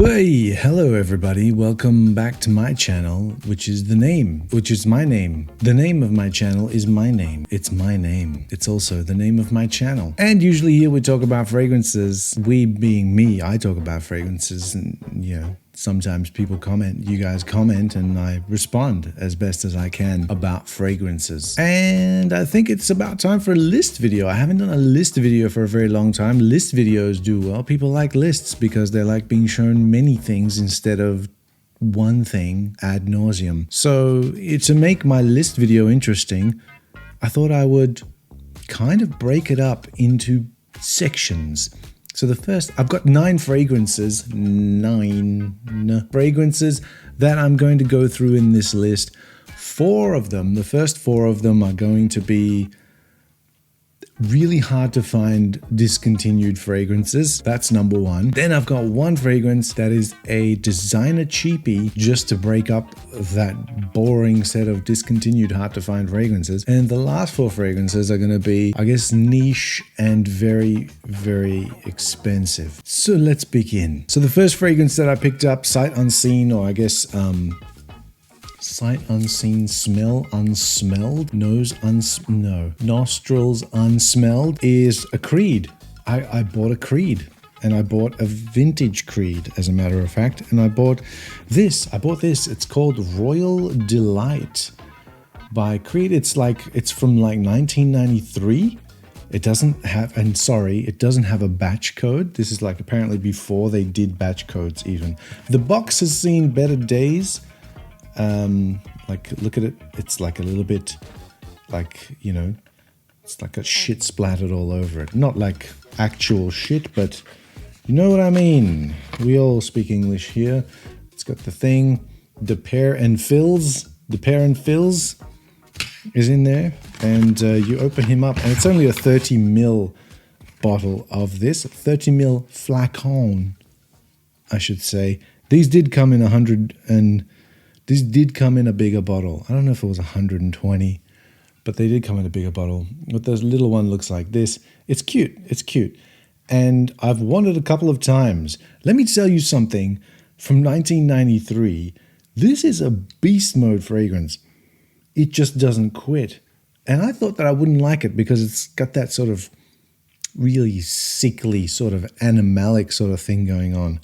Hey, hello everybody, welcome back to my channel, which is my name. The name of my channel is my name. It's my name. It's also the name of my channel. And usually here we talk about fragrances. We being me, I talk about fragrances and, sometimes people comment, you guys comment, and I respond as best as I can about fragrances. And I think it's about time for a list video. I haven't done a list video for a very long time. List videos do well. People like lists because they like being shown many things instead of one thing ad nauseum. So to make my list video interesting, I thought I would kind of break it up into sections. So the first, I've got 9 fragrances that I'm going to go through in this list. 4 of them, the first 4 of them are going to be really hard to find discontinued fragrances. That's number 1. Then I've got 1 fragrance that is a designer cheapie, just to break up that boring set of discontinued hard to find fragrances. And the last 4 fragrances are going to be, I guess, niche and very, very expensive. So let's begin. So the first fragrance that I picked up, sight unseen, or I guess sight unseen, smell unsmelled, nostrils unsmelled, is a Creed. I bought a Creed, and I bought a vintage Creed, as a matter of fact, and I bought this. It's called Royal Delight by Creed. It's from like 1993. It doesn't have a batch code. This is like apparently before they did batch codes even. The box has seen better days. Look at it. It's like a little bit it's like a shit splattered all over it. Not like actual shit, but you know what I mean. We all speak English here. It's got the thing, the pear and fills is in there, and you open him up, and it's only a 30 ml bottle of this, 30 ml flacon, I should say. These did come in This did come in a bigger bottle. I don't know if it was 120, but they did come in a bigger bottle. But this little one looks like this. It's cute. It's cute. And I've worn it a couple of times. Let me tell you something. From 1993, this is a beast mode fragrance. It just doesn't quit. And I thought that I wouldn't like it because it's got that sort of really sickly sort of animalic sort of thing going on.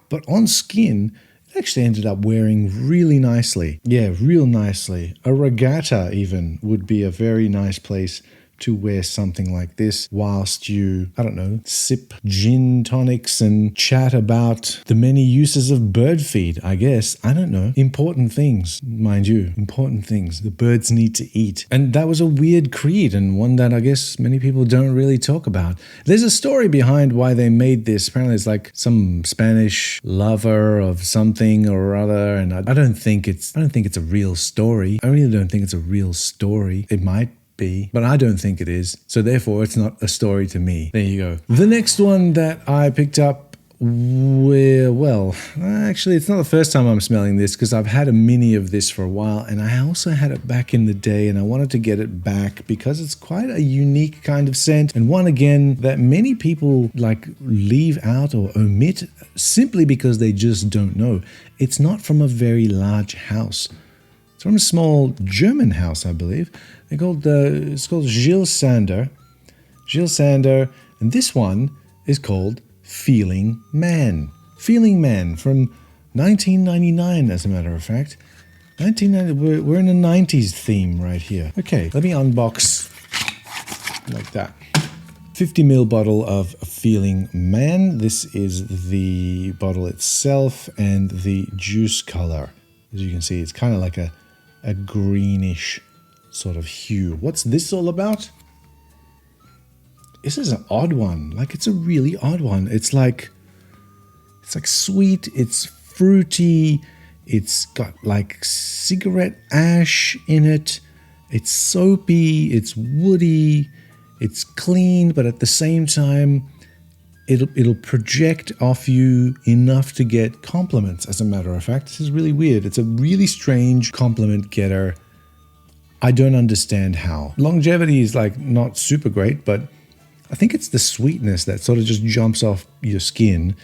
But on skin, it actually ended up wearing really nicely. Yeah, real nicely. A regatta even would be a very nice place to wear something like this whilst you, I don't know, sip gin tonics and chat about the many uses of bird feed, I guess. I don't know. Important things, mind you. Important things. The birds need to eat. And that was a weird Creed, and one that I guess many people don't really talk about. There's a story behind why they made this. Apparently it's like some Spanish lover of something or other, and I don't think it's a real story. I really don't think it's a real story. It might be, but I don't think it is. So therefore, it's not a story to me. There you go. The next one that I picked up, actually, it's not the first time I'm smelling this because I've had a mini of this for a while, and I also had it back in the day, and I wanted to get it back because it's quite a unique kind of scent, and one again that many people leave out or omit simply because they just don't know. It's not from a very large house. It's from a small German house, I believe. It's called Jil Sander. Jil Sander, and this one is called Feeling Man. Feeling Man from 1999, as a matter of fact. 1990. We're in a 90s theme right here. Okay, let me unbox like that. 50 ml bottle of Feeling Man. This is the bottle itself and the juice color. As you can see, it's kind of like a greenish sort of hue. What's this all about? This is an odd one. It's a really odd one. It's like sweet, it's fruity, it's got like cigarette ash in it, it's soapy, it's woody, it's clean, but at the same time it'll project off you enough to get compliments, as a matter of fact. This is really weird. It's a really strange compliment getter. I don't understand how. Longevity is not super great, but I think it's the sweetness that sort of just jumps off your skin,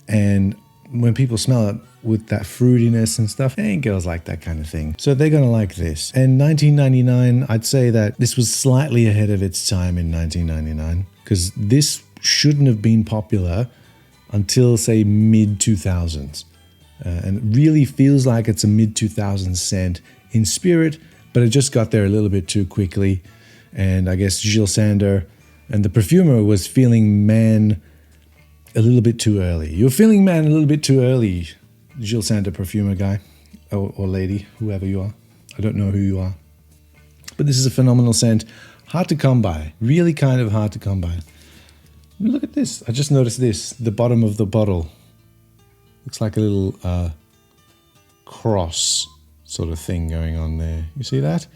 and when people smell it with that fruitiness and stuff, ain't girls like that kind of thing. So they're going to like this. And 1999, I'd say that this was slightly ahead of its time in 1999, because this shouldn't have been popular until, say, mid-2000s. And it really feels like it's a mid-2000s scent in spirit, but it just got there a little bit too quickly. And I guess Jil Sander and the perfumer was feeling man a little bit too early. You're feeling man a little bit too early, Jil Sander perfumer guy or lady, whoever you are. I don't know who you are. But this is a phenomenal scent. Hard to come by. Really kind of hard to come by. Look at this. I just noticed this. The bottom of the bottle. Looks like a little cross sort of thing going on there. You see that?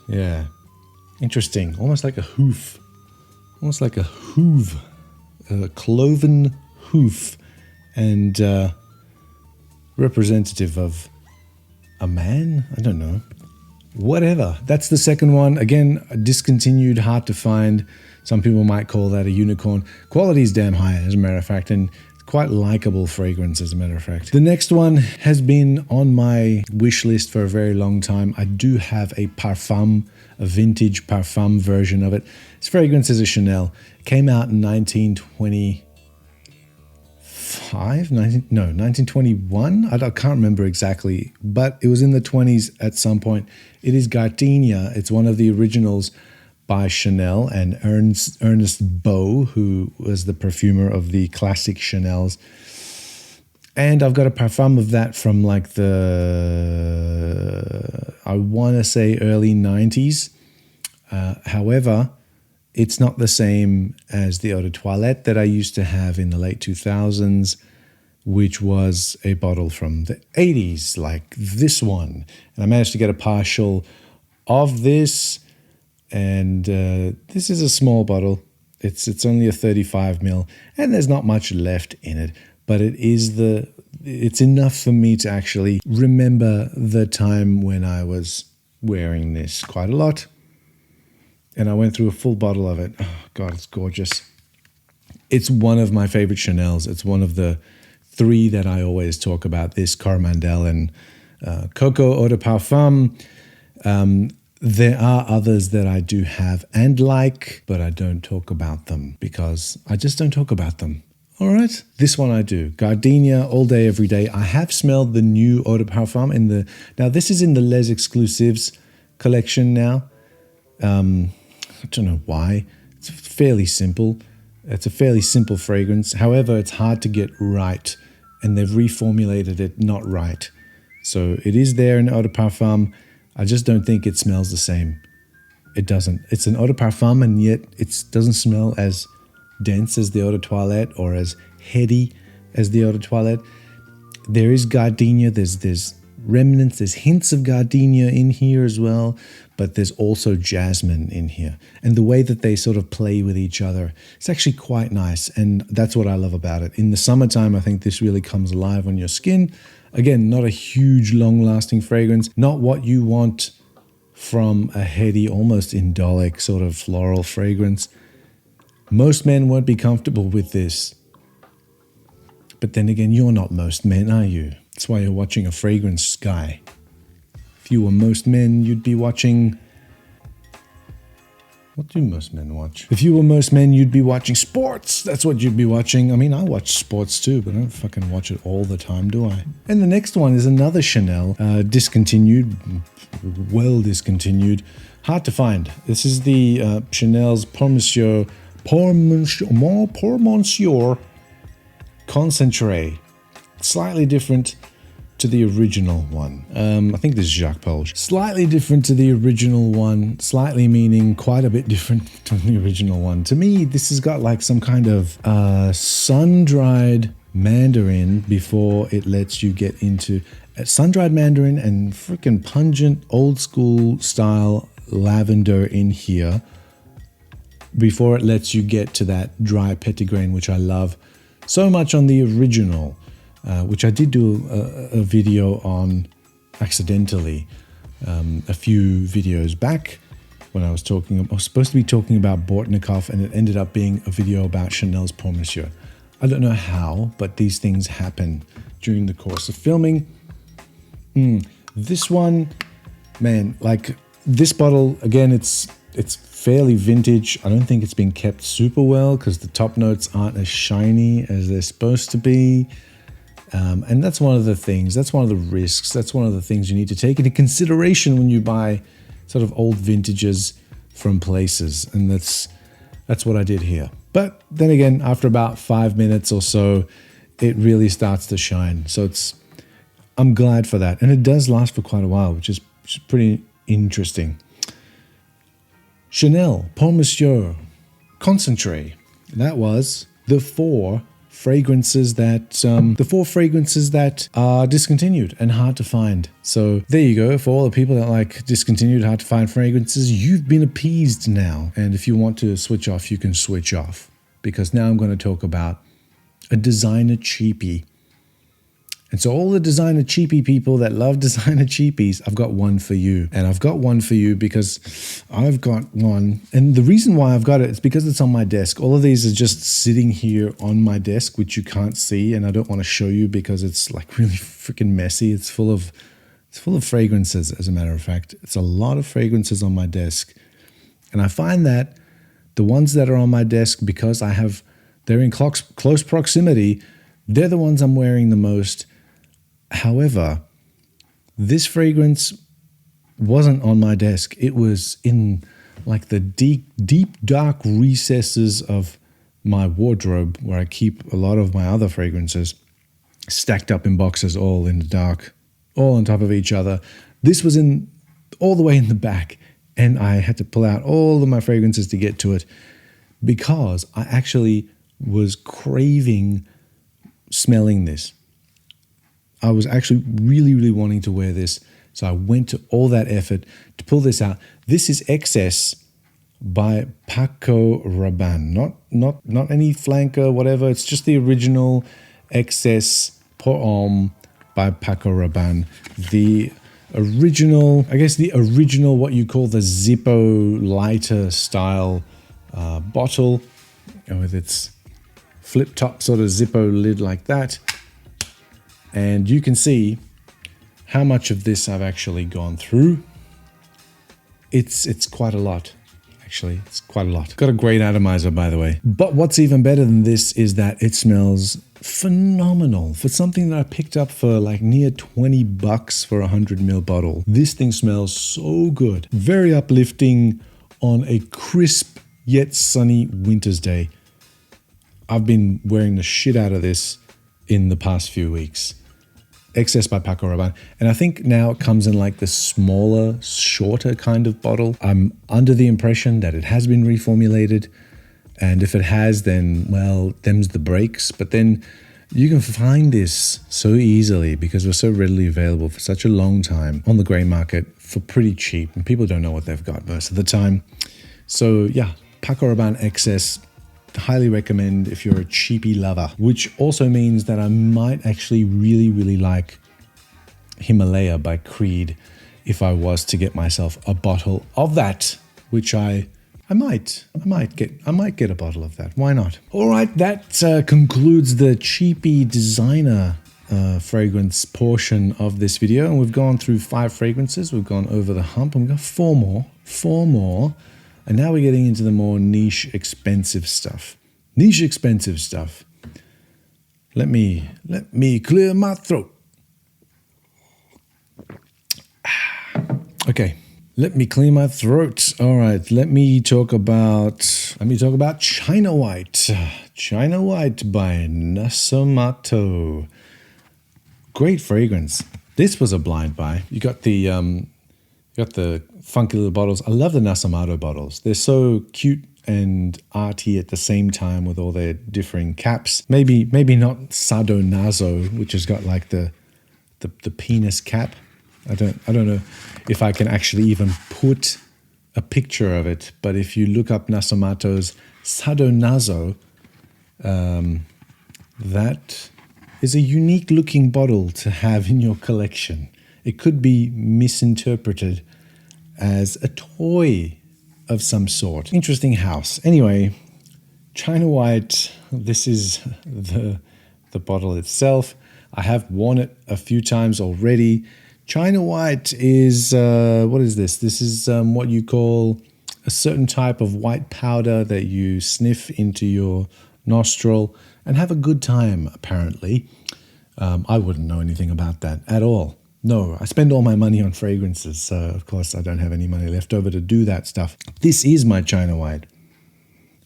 Yeah. Interesting. Almost like a hoof. Almost like a hoof. A cloven hoof. And representative of a man? I don't know. Whatever. That's the second one. Again, discontinued, hard to find. Some people might call that a unicorn. Quality is damn high, as a matter of fact, and quite likable fragrance, as a matter of fact. The next one has been on my wish list for a very long time. I do have a Parfum, a vintage Parfum version of it. This fragrance is a Chanel. It came out in 1921? I can't remember exactly, but it was in the 20s at some point. It is Gardenia. It's one of the originals by Chanel and Ernest Beau, who was the perfumer of the classic Chanels. And I've got a Parfum of that from like the, I want to say early 90s. However, it's not the same as the Eau de Toilette that I used to have in the late 2000s, which was a bottle from the 80s, like this one. And I managed to get a partial of this. And this is a small bottle. It's only a 35 ml, and there's not much left in it. But it's enough for me to actually remember the time when I was wearing this quite a lot. And I went through a full bottle of it. Oh God, it's gorgeous. It's one of my favorite Chanels. It's one of the three that I always talk about. This, Coromandel, and Coco Eau de Parfum. There are others that I do have and like, but I don't talk about them because I just don't talk about them. All right. This one I do. Gardenia, all day, every day. I have smelled the new Eau de Parfum now this is in the Les Exclusives collection now. I don't know why. It's fairly simple. It's a fairly simple fragrance. However, it's hard to get right, and they've reformulated it not right. So it is there in Eau de Parfum. I just don't think it smells the same. It doesn't. It's an Eau de Parfum, and yet it doesn't smell as dense as the Eau de Toilette or as heady as the Eau de Toilette. There is Gardenia. There's remnants. There's hints of Gardenia in here as well, but there's also jasmine in here. And the way that they sort of play with each other, it's actually quite nice, and that's what I love about it. In the summertime, I think this really comes alive on your skin. Again, not a huge, long-lasting fragrance. Not what you want from a heady, almost indolic sort of floral fragrance. Most men won't be comfortable with this. But then again, you're not most men, are you? That's why you're watching a fragrance guy. If you were most men, you'd be watching... What do most men watch? If you were most men, you'd be watching sports. That's what you'd be watching. I mean, I watch sports too, but I don't fucking watch it all the time, do I? And the next one is another Chanel, discontinued, well discontinued. Hard to find. This is the Chanel's Pour Monsieur Concentrée. Slightly different to the original one. I think this is Jacques Paul. Slightly different to the original one. Slightly meaning quite a bit different to the original one. To me, this has got like some kind of sun-dried mandarin before it lets you get into sun-dried mandarin and freaking pungent old school style lavender in here before it lets you get to that dry petitgrain, which I love so much on the original. Which I did do a video on accidentally a few videos back when I was supposed to be talking about Bortnikov, and it ended up being a video about Chanel's Pour Monsieur. I don't know how, but these things happen during the course of filming. This one, man, like this bottle, again, it's fairly vintage. I don't think it's been kept super well because the top notes aren't as shiny as they're supposed to be. And that's one of the things, that's one of the risks, that's one of the things you need to take into consideration when you buy sort of old vintages from places. And that's what I did here. But then again, after about 5 minutes or so, it really starts to shine. So I'm glad for that. And it does last for quite a while, which is pretty interesting. Chanel Pour Monsieur Concentrée. That was the four fragrances that are discontinued and hard to find. So there you go. For all the people that like discontinued, hard to find fragrances, you've been appeased now. And if you want to switch off, you can switch off. Because now I'm going to talk about a designer cheapie. And so all the designer cheapie people that love designer cheapies, I've got one for you. And I've got one for you because I've got one. And the reason why I've got it is because it's on my desk. All of these are just sitting here on my desk, which you can't see. And I don't want to show you because it's like really freaking messy. It's full of fragrances, as a matter of fact. It's a lot of fragrances on my desk. And I find that the ones that are on my desk, because they're in close proximity, they're the ones I'm wearing the most. However, this fragrance wasn't on my desk. It was in like the deep, dark recesses of my wardrobe where I keep a lot of my other fragrances stacked up in boxes, all in the dark, all on top of each other. This was all the way in the back, and I had to pull out all of my fragrances to get to it because I actually was craving smelling this. I was actually really, really wanting to wear this. So I went to all that effort to pull this out. This is XS by Paco Rabanne. Not any flanker, whatever. It's just the original XS Pour Homme by Paco Rabanne. The original, what you call the Zippo lighter style bottle with its flip top sort of Zippo lid like that. And you can see how much of this I've actually gone through. It's quite a lot, actually. It's quite a lot. Got a great atomizer, by the way. But what's even better than this is that it smells phenomenal. For something that I picked up for like near 20 bucks for a 100ml bottle, this thing smells so good. Very uplifting on a crisp yet sunny winter's day. I've been wearing the shit out of this in the past few weeks. XS by Paco Rabanne. And I think now it comes in like the smaller, shorter kind of bottle. I'm under the impression that it has been reformulated. And if it has, then, well, them's the breaks. But then you can find this so easily because it was so readily available for such a long time on the grey market for pretty cheap. And people don't know what they've got most of the time. So yeah, Paco Rabanne XS, highly recommend if you're a cheapie lover, which also means that I might actually really, really like Himalaya by Creed if I was to get myself a bottle of that, which I might get a bottle of that. Why not? All right, that concludes the cheapie designer fragrance portion of this video, and we've gone through 5 fragrances. We've gone over the hump, and we've got 4 more. And now we're getting into the more niche, expensive stuff. Let me clear my throat. Okay, let me clear my throat. All right, let me talk about China White. China White by Nasomatto. Great fragrance. This was a blind buy. You got the funky little bottles. I love the Nasomatto bottles. They're so cute and arty at the same time with all their differing caps. Maybe not Sado Naso, which has got like the penis cap. I don't know if I can actually even put a picture of it, but if you look up Nasomatto's Sado Naso, that is a unique looking bottle to have in your collection. It could be misinterpreted as a toy of some sort. Interesting house. Anyway, China White, this is the bottle itself. I have worn it a few times already. China White is, what is this? This is what you call a certain type of white powder that you sniff into your nostril and have a good time, apparently. I wouldn't know anything about that at all. No, I spend all my money on fragrances, so of course I don't have any money left over to do that stuff. This is my China White.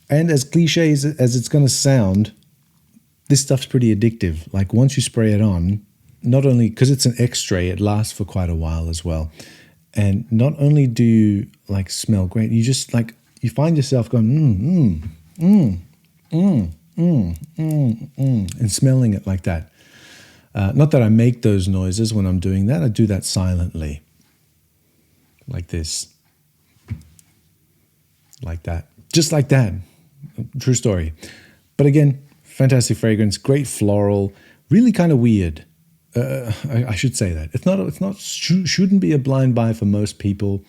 And as cliche as it's going to sound, this stuff's pretty addictive. Like once you spray it on, not only because it's an X-ray, it lasts for quite a while as well. And not only do you like smell great, you just like, you find yourself going, and smelling it like that. Not that I make those noises when I'm doing that. I do that silently. Like this. Like that. Just like that. True story. But again, fantastic fragrance, great floral, really kind of weird. I should say that. Shouldn't be a blind buy for most people,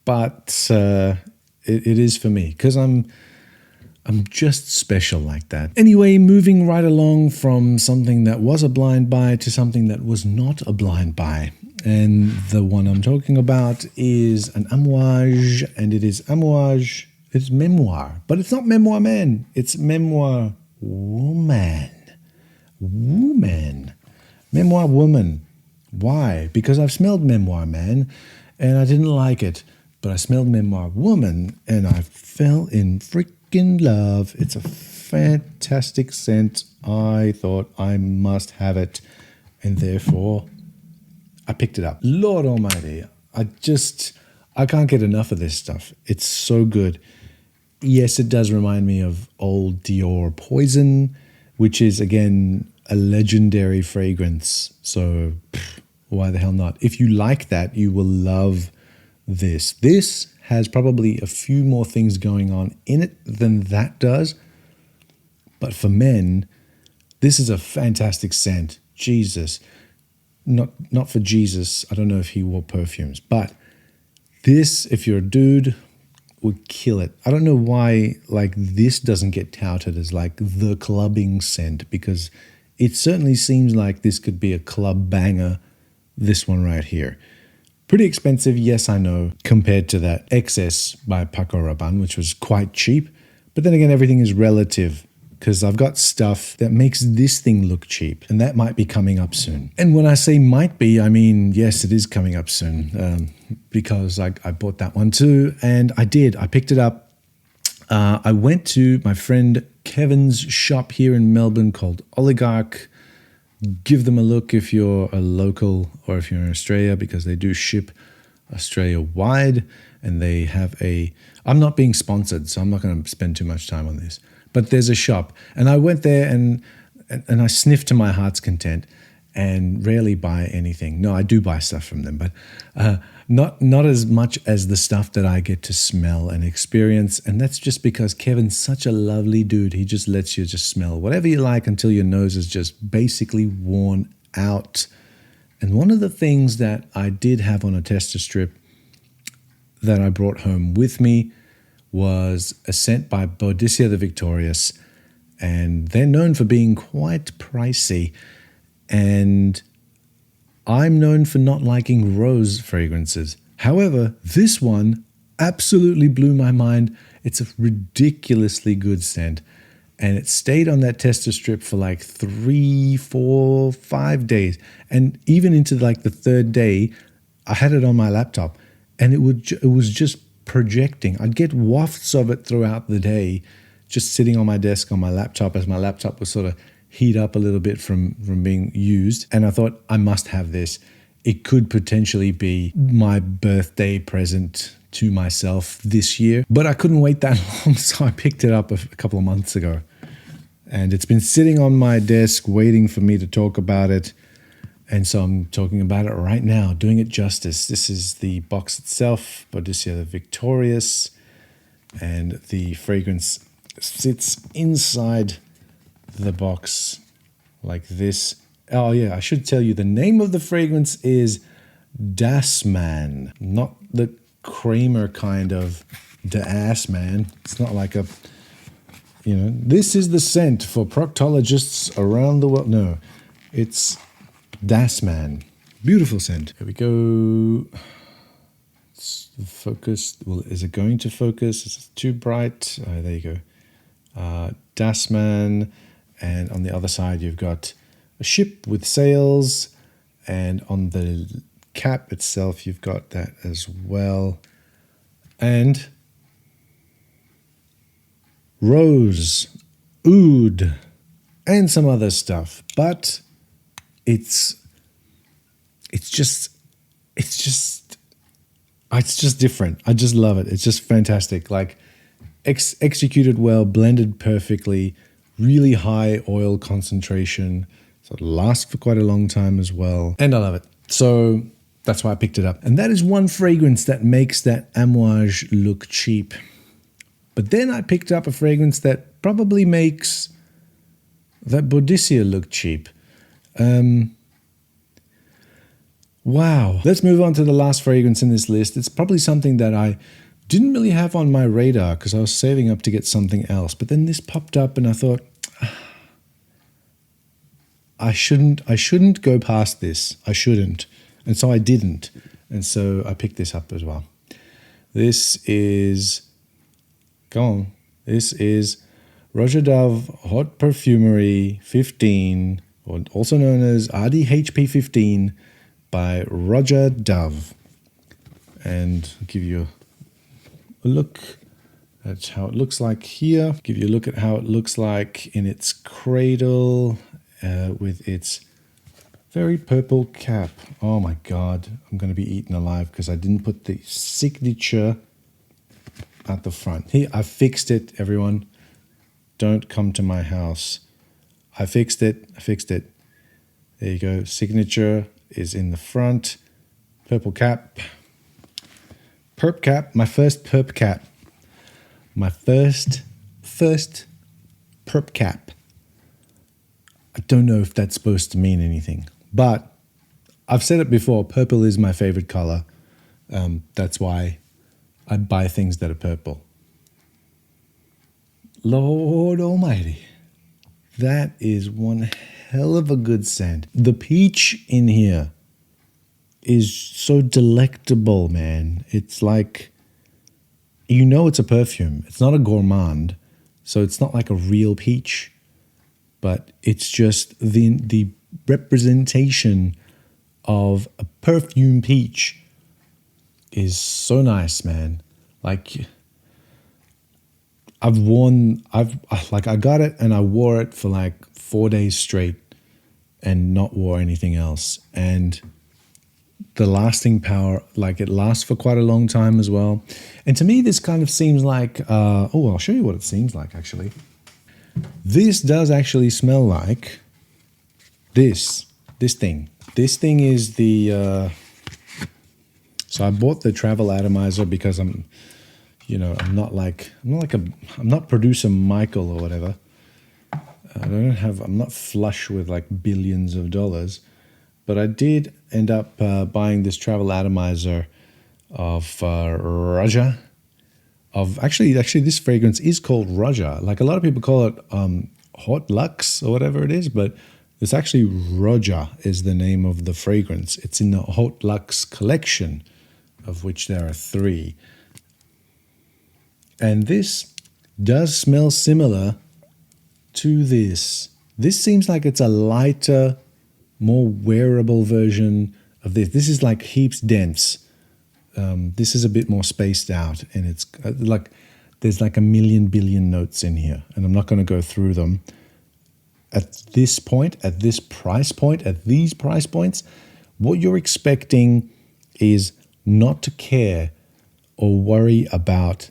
but it is for me because I'm just special like that. Anyway, moving right along from something that was a blind buy to something that was not a blind buy. And the one I'm talking about is an Amouage, and it is Amouage. It's Memoir, but it's not Memoir Man. It's Memoir Woman. Memoir Woman. Why? Because I've smelled Memoir Man and I didn't like it, but I smelled Memoir Woman and I fell in freaking love. It's a fantastic scent. I thought I must have it, and therefore I picked it up. Lord Almighty, I can't get enough of this stuff. It's so good. Yes, it does remind me of old Dior Poison, which is, again, a legendary fragrance. So why the hell not? If you like that, you will love this. This has probably a few more things going on in it than that does. But for men, this is a fantastic scent. Jesus. Not for Jesus. I don't know if he wore perfumes. But this, if you're a dude, would kill it. I don't know why like this doesn't get touted as like the clubbing scent, because it certainly seems like this could be a club banger, this one right here. Pretty expensive, yes, I know, compared to that XS by Paco Rabanne, which was quite cheap. But then again, everything is relative, because I've got stuff that makes this thing look cheap, and that might be coming up soon. And when I say might be, I mean, yes, it is coming up soon, because I bought that one too, and I did. I picked it up. I went to my friend Kevin's shop here in Melbourne called Oligarch. Give them a look if you're a local or if you're in Australia, because they do ship Australia-wide, and they have I'm not being sponsored, so I'm not going to spend too much time on this. But there's a shop, and I went there and I sniffed to my heart's content and rarely buy anything. No, I do buy stuff from them, but not as much as the stuff that I get to smell and experience. And that's just because Kevin's such a lovely dude. He just lets you just smell whatever you like until your nose is just basically worn out. And one of the things that I did have on a tester strip that I brought home with me was a scent by Boadicea the Victorious, and they're known for being quite pricey, and I'm known for not liking rose fragrances. However, this one absolutely blew my mind. It's a ridiculously good scent, and it stayed on that tester strip for like 3, 4, 5 days, and even into like the third day, I had it on my laptop, and it was just projecting. I'd get wafts of it throughout the day, just sitting on my desk on my laptop as my laptop was sort of heat up a little bit from being used. And I thought, I must have this. It could potentially be my birthday present to myself this year, but I couldn't wait that long, so I picked it up a couple of months ago. And it's been sitting on my desk waiting for me to talk about it. And so I'm talking about it right now, doing it justice. This is the box itself, Boadicea the Victorious, and the fragrance sits inside the box like this. Oh yeah, I should tell you the name of the fragrance is Dasman, not the Kramer kind of Dasman. It's not like a You know, this is the scent for proctologists around the world. No, it's Dasman. Beautiful scent. Here we go. It's focused. Well, is it going to focus? Is it too bright? There you go. Dasman. And on the other side, you've got a ship with sails. And on the cap itself, you've got that as well. And rose, oud, and some other stuff. But it's just different. I just love it. It's just fantastic. Like executed well, blended perfectly, really high oil concentration. So it lasts for quite a long time as well. And I love it. So that's why I picked it up. And that is one fragrance that makes that Amouage look cheap. But then I picked up a fragrance that probably makes that Boadicea look cheap. Wow. Let's move on to the last fragrance in this list. It's probably something that I didn't really have on my radar because I was saving up to get something else. But then this popped up and I thought, I shouldn't go past this. I shouldn't. And so I didn't. And so I picked this up as well. This is, go on. This is Roja Dove Haute Parfumerie 15, or also known as RDHP 15 by Roja Dove. And I'll give you a look at how it looks like here. Give you a look at how it looks like in its cradle with its very purple cap. Oh my God, I'm going to be eaten alive because I didn't put the signature at the front. Here, I fixed it, everyone. Don't come to my house. I fixed it. There you go. Signature is in the front. Purple cap. Perp cap. My first perp cap. My first perp cap. I don't know if that's supposed to mean anything, but I've said it before. Purple is my favorite color. That's why I buy things that are purple. Lord Almighty. That is one hell of a good scent. The peach in here is so delectable, man. It's like, you know it's a perfume. It's not a gourmand, so it's not like a real peach, but it's just the representation of a perfume peach is so nice, man. Like, I got it and I wore it for like 4 days straight and not wore anything else. And the lasting power, like it lasts for quite a long time as well. And to me, this kind of seems like, I'll show you what it seems like actually. This does actually smell like this thing. This thing is the, so I bought the travel atomizer because I'm not producer Michael or whatever. I'm not flush with like billions of dollars, but I did end up buying this travel atomizer of Roja. Actually, this fragrance is called Roja. Like a lot of people call it Hot Luxe or whatever it is, but it's actually Roja is the name of the fragrance. It's in the Hot Luxe collection, of which there are 3. And this does smell similar to this. This seems like it's a lighter, more wearable version of this. This is like heaps dense. This is a bit more spaced out, and it's like there's like a million billion notes in here, and I'm not going to go through them. At this point, at this price point, at these price points, what you're expecting is not to care or worry about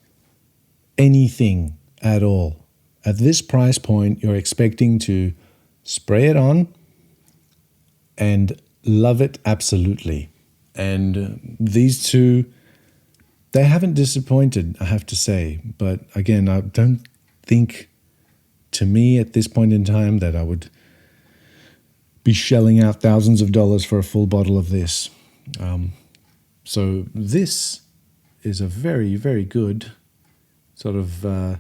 anything at all. At this price point, you're expecting to spray it on and love it absolutely. And these two, they haven't disappointed, I have to say. But again, I don't think, to me at this point in time, that I would be shelling out thousands of dollars for a full bottle of this. So this is a very, very good sort of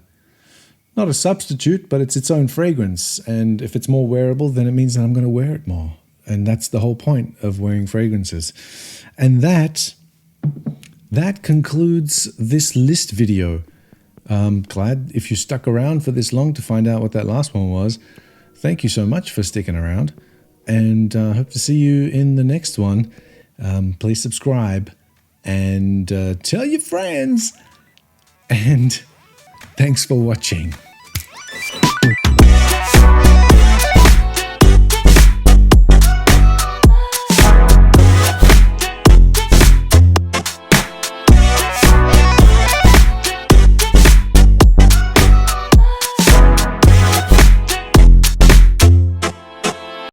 not a substitute, but it's its own fragrance. And if it's more wearable, then it means that I'm going to wear it more. And that's the whole point of wearing fragrances. And that concludes this list video. Glad if you stuck around for this long to find out what that last one was. Thank you so much for sticking around. And hope to see you in the next one. Please subscribe and tell your friends. And thanks for watching.